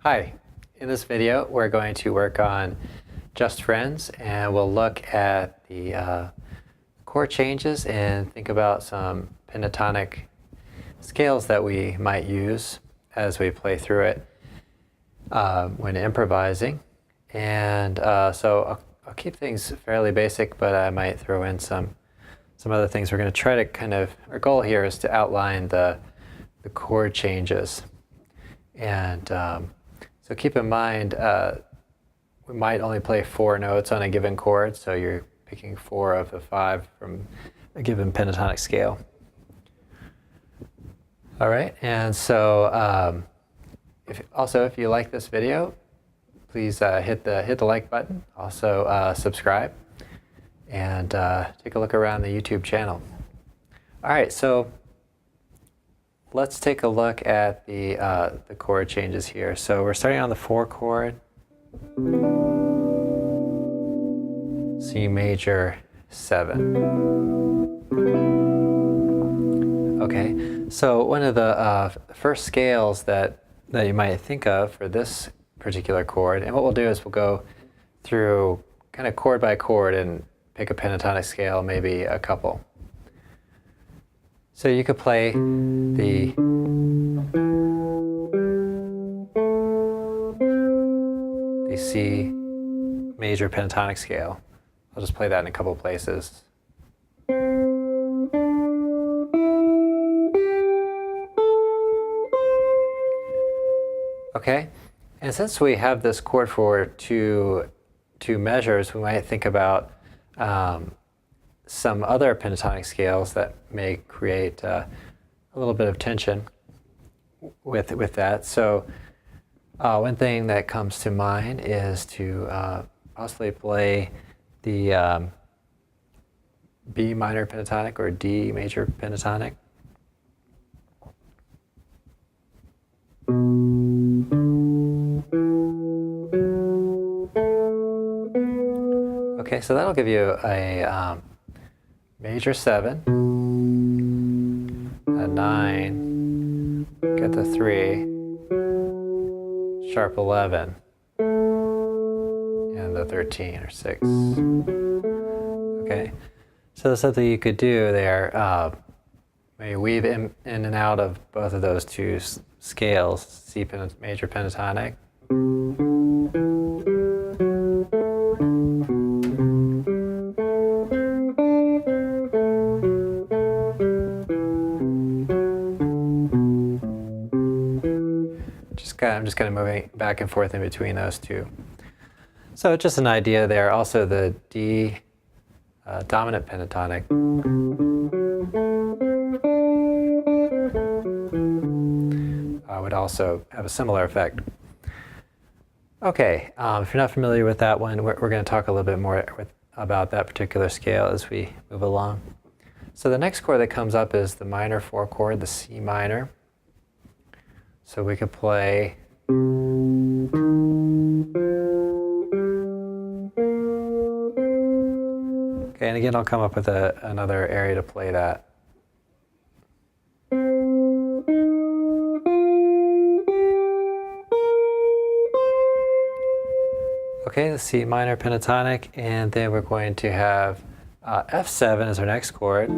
Hi, in this video we're going to work on Just Friends, and we'll look at the chord changes and think about some pentatonic scales that we might use as we play through it when improvising. And so I'll keep things fairly basic, but I might throw in some other things. We're going to try to our goal here is to outline the chord changes. And so keep in mind, we might only play 4 notes on a given chord, so you're picking 4 of the 5 from a given pentatonic scale. All right, and so if you like this video, please hit the like button. Also subscribe and take a look around the YouTube channel. All right, so let's take a look at the chord changes here. So we're starting on the 4 chord, C major 7. Okay, so one of the first scales that you might think of for this particular chord, and what we'll do is we'll go through kind of chord by chord and pick a pentatonic scale, maybe a couple. So you could play the C major pentatonic scale. I'll just play that in a couple places. Okay, and since we have this chord for two measures, we might think about some other pentatonic scales that may create a little bit of tension with that. So one thing that comes to mind is to possibly play the B minor pentatonic or D major pentatonic. Okay, so that'll give you a major 7, a 9, get the 3, sharp 11, and the 13 or 6. Okay, so that's something you could do there. Maybe weave in and out of both of those two scales, C major pentatonic. I'm just kind of moving back and forth in between those two. So just an idea there. Also the D dominant pentatonic. Would also have a similar effect. Okay, if you're not familiar with that one, we're going to talk a little bit more about that particular scale as we move along. So the next chord that comes up is the minor 4 chord, the C minor. So we could play okay, and again I'll come up with another area to play that. Okay, the C minor pentatonic, and then we're going to have F7 as our next chord.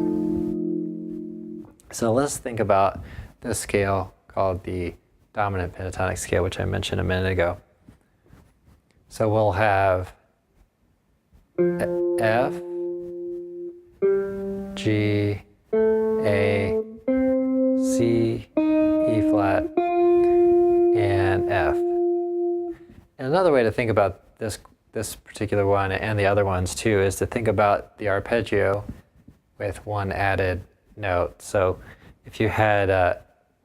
So let's think about this scale called the dominant pentatonic scale, which I mentioned a minute ago. So we'll have F, G, A, C, E flat, and F. And another way to think about this particular one and the other ones too is to think about the arpeggio with one added note. So if you had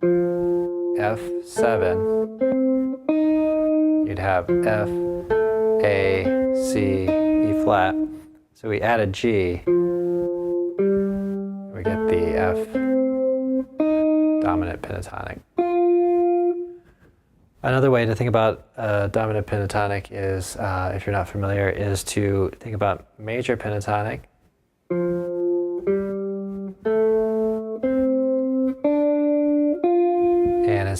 F7, you'd have F, A, C, E flat. So we added G, we get the F dominant pentatonic. Another way to think about dominant pentatonic is, if you're not familiar, is to think about major pentatonic.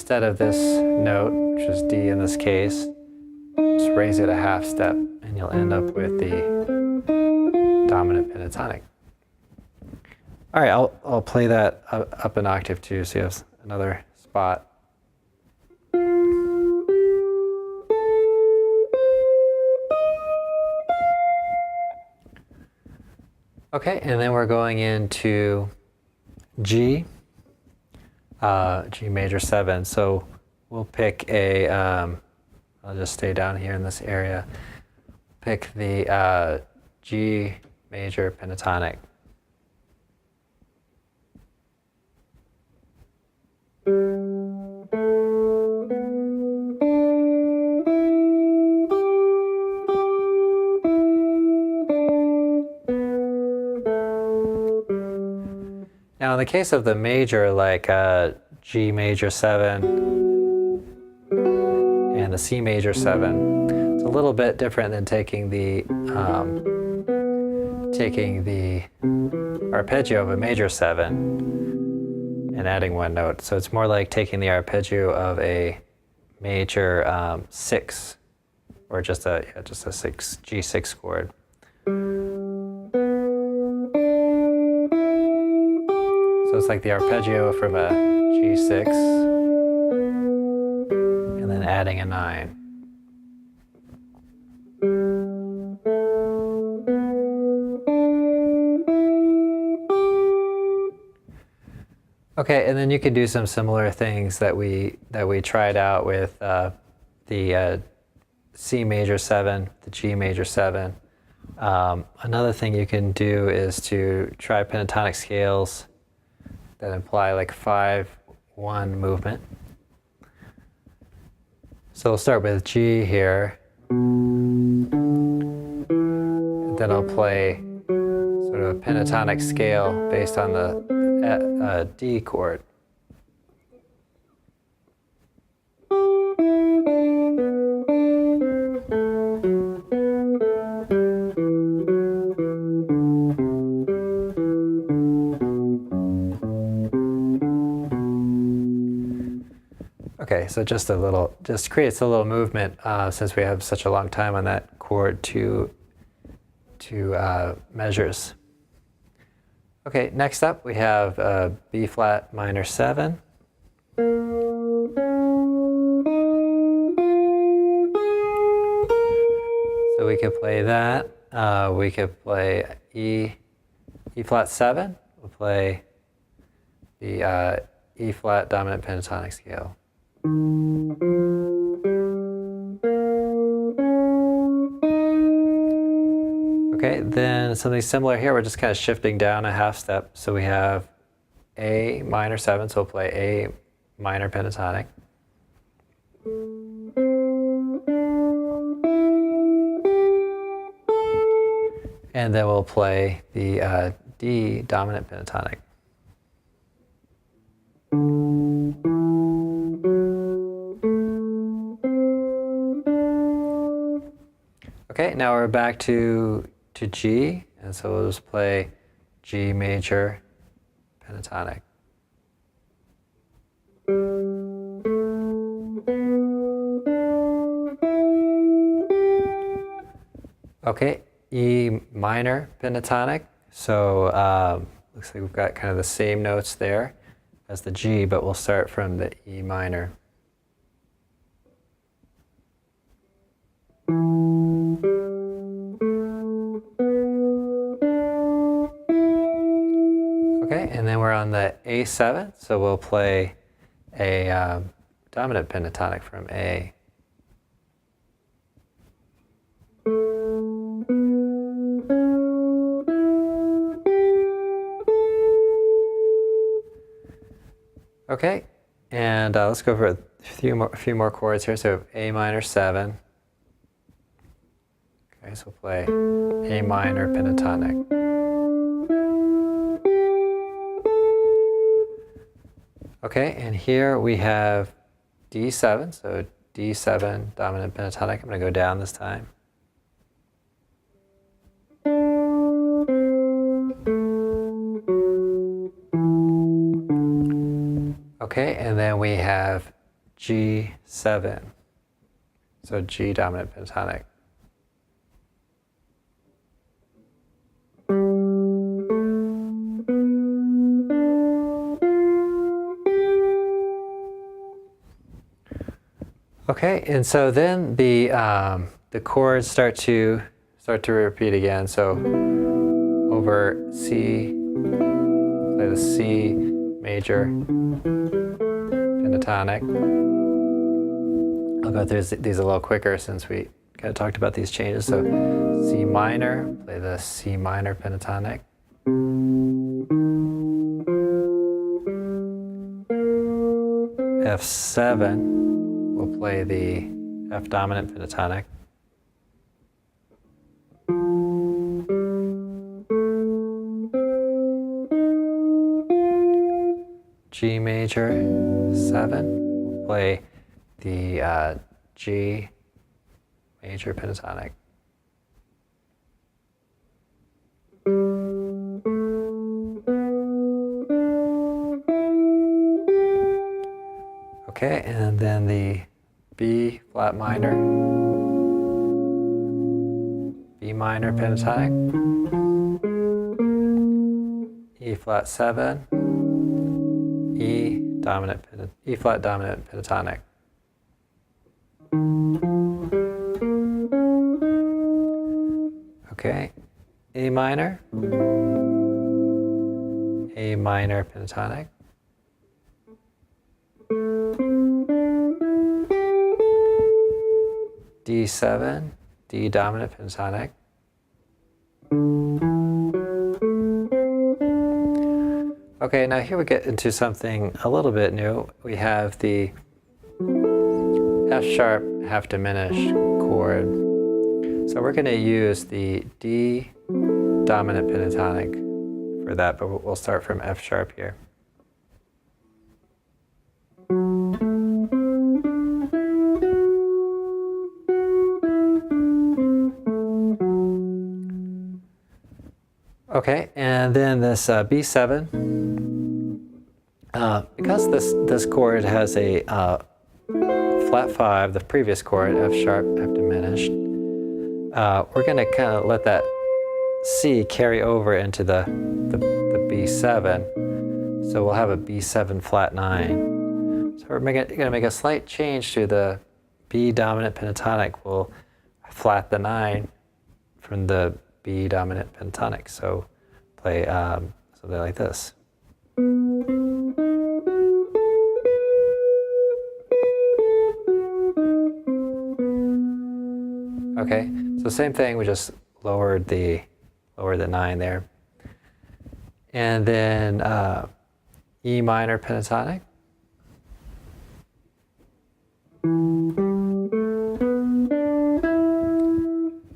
instead of this note, which is D in this case, just raise it a half step and you'll end up with the dominant pentatonic. All right, I'll play that up an octave too, so you have another spot. Okay, and then we're going into G, G major 7. So we'll pick a, I'll just stay down here in this area, pick the G major pentatonic. Now in the case of the major, like G major 7 and the C major 7, it's a little bit different than taking the arpeggio of a major 7 and adding one note. So it's more like taking the arpeggio of a major 6, or just a G6 chord. So it's like the arpeggio from a G6 and then adding a 9. Okay, and then you could do some similar things that we tried out with the C major 7, the G major 7. Another thing you can do is to try pentatonic scales that imply like 5-1 movement. So we'll start with G here, and then I'll play sort of a pentatonic scale based on the D chord. Okay, so just creates a little movement since we have such a long time on that chord to measures. Okay, next up we have B flat minor 7. So we could play that. We could play E flat 7. We'll play the E flat dominant pentatonic scale. Okay, then something similar here, we're just kind of shifting down a half step. So we have A minor 7, so we'll play A minor pentatonic. And then we'll play the D dominant pentatonic. Okay, now we're back to G, and so we'll just play G major pentatonic. Okay, E minor pentatonic. So looks like we've got kind of the same notes there as the G, but we'll start from the E minor. Okay, and then we're on the A7, so we'll play a dominant pentatonic from A. Okay, and let's go for a few more chords here. So A minor 7. Okay, so we'll play A minor pentatonic. Okay, and here we have D7, so D7 dominant pentatonic. I'm going to go down this time. Okay, and then we have G7. So G dominant pentatonic. Okay, and so then the chords start to repeat again. So over C, play the C major pentatonic. I'll go through these a little quicker since we kind of talked about these changes. So C minor, play the C minor pentatonic. F7, we'll play the F dominant pentatonic. G major 7, we'll play the G major pentatonic. Okay, and then the B flat minor, B minor pentatonic, E flat 7, E flat dominant pentatonic. Okay, A minor pentatonic, D7, D dominant pentatonic, okay, now here we get into something a little bit new. We have the F sharp half diminished chord. So we're going to use the D dominant pentatonic for that, but we'll start from F sharp here. Okay, and then this B7, because this chord has a flat 5, the previous chord, F sharp, F diminished, we're going to kind of let that C carry over into the B7. So we'll have a B7 flat 9. So we're going to make a slight change to the B dominant pentatonic. We'll flat the 9 from the B dominant pentatonic. So play something like this. Okay, so same thing, we just lowered the 9 there. And then E minor pentatonic.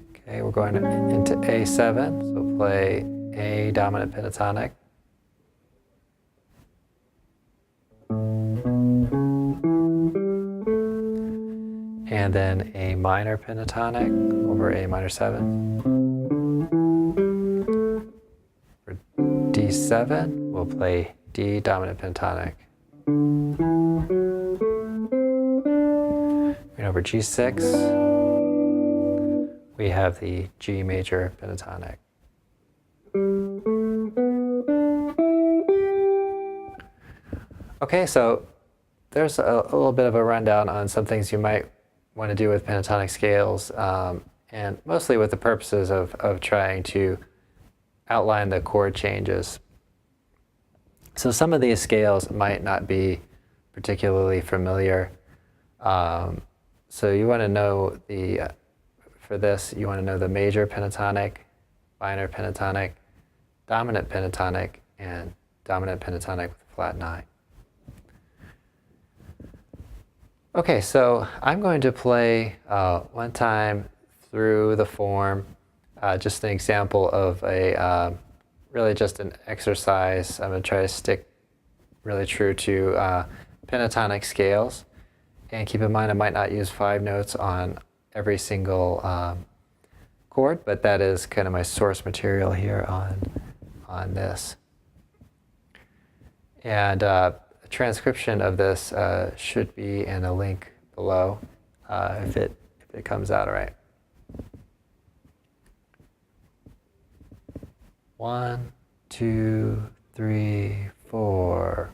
Okay, we're going into A7, so play A dominant pentatonic. And then A minor pentatonic over A minor 7. For D7, we'll play D dominant pentatonic. And over G6, we have the G major pentatonic. Okay, so there's a little bit of a rundown on some things you might want to do with pentatonic scales, and mostly with the purposes of trying to outline the chord changes. So some of these scales might not be particularly familiar. So you want to know for this, you want to know the major pentatonic, minor pentatonic, dominant pentatonic, and dominant pentatonic with a flat 9. Okay, so I'm going to play one time through the form, just an example of really just an exercise. I'm going to try to stick really true to pentatonic scales. And keep in mind I might not use 5 notes on every single chord, but that is kind of my source material here on this. And a transcription of this should be in a link below if it comes out all right. 1, 2, 3, 4.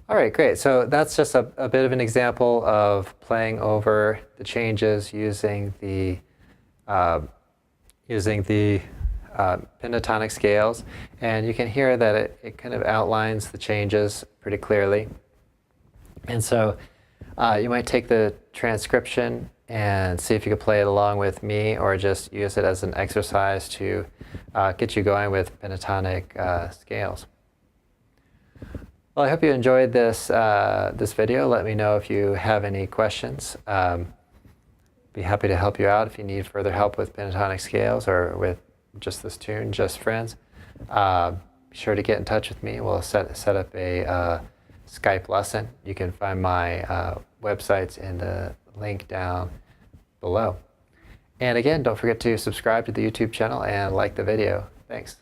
All right, great. So that's just a bit of an example of playing over the changes using the pentatonic scales, and you can hear that it kind of outlines the changes pretty clearly. And so you might take the transcription and see if you could play it along with me, or just use it as an exercise to get you going with pentatonic scales. Well, I hope you enjoyed this video. Let me know if you have any questions. Be happy to help you out if you need further help with pentatonic scales or with just this tune, Just Friends. Be sure to get in touch with me. We'll set up a Skype lesson. You can find my websites in the link down below. And again, don't forget to subscribe to the YouTube channel and like the video. Thanks.